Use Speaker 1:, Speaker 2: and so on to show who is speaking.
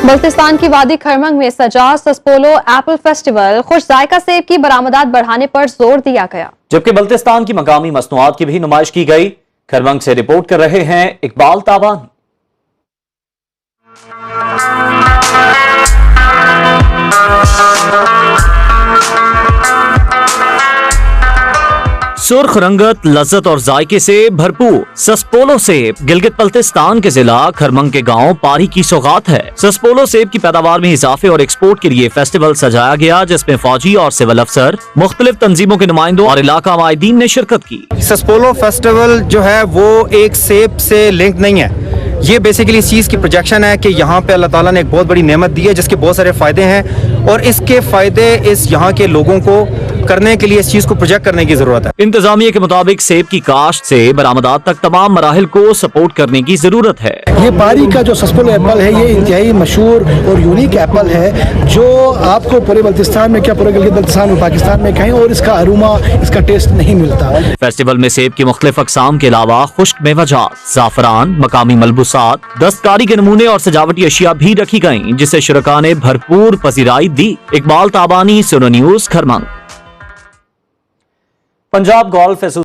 Speaker 1: बल्तिस्तान की वादी खरमंग में सजा सस्पोलो एप्पल फेस्टिवल खुश जायका सेब की बरामदात बढ़ाने पर जोर दिया गया,
Speaker 2: जबकि बल्तिस्तान की मकामी मसनूआत की भी नुमाइश की गई। खरमंग से रिपोर्ट कर रहे हैं इकबाल ताबानी। सुर्ख रंगत, लज्जत और जायके से भरपूर सस्पोलो सेब गिलगित बल्तिस्तान के जिला खरमंग के गांव पारी की सौगात है। सस्पोलो सेब की पैदावार में इजाफे और एक्सपोर्ट के लिए फेस्टिवल सजाया गया, जिसमें फौजी और सिविल अफसर, मुख्तलिफ तंजीमों के नुमाइंदों और इलाका माहिदीन ने शिरकत की।
Speaker 3: सस्पोलो फेस्टिवल जो है वो एक सेब से लिंक नहीं है, ये बेसिकली इस चीज़ की प्रोजेक्शन है कि यहाँ पे अल्लाह ताला ने एक बहुत बड़ी नेमत दी है जिसके बहुत सारे फ़ायदे हैं और इसके फ़ायदे इस यहाँ के लोगों को करने के लिए इस चीज़ को प्रोजेक्ट करने की ज़रूरत है।
Speaker 2: इंतजामिया के मुताबिक सेब की काश्त से बरामदात तक तमाम मराहिल को सपोर्ट करने की ज़रूरत है।
Speaker 4: ये पारी का जो सस्पोलो एप्पल है ये इंतहाई मशहूर और यूनिक एप्पल है जो आपको पूरे बल्तिस्तान में क्या पूरे गिलगित बल्तिस्तान और पाकिस्तान में कहीं और इसका अरोमा, इसका टेस्ट नहीं मिलता।
Speaker 2: फेस्टिवल में सेब की मुख्तलिफ अक़साम के अलावा खुश्क मेवाजात, ज़ाफ़रान, मकामी मलबूसात, दस्तकारी के नमूने और सजावटी अशिया भी रखी गयी, जिसे शुरका ने भरपूर पजीराई दी। इकबाल ताबानी, सुनो न्यूज़, खरमंग। पंजाब गोल्फ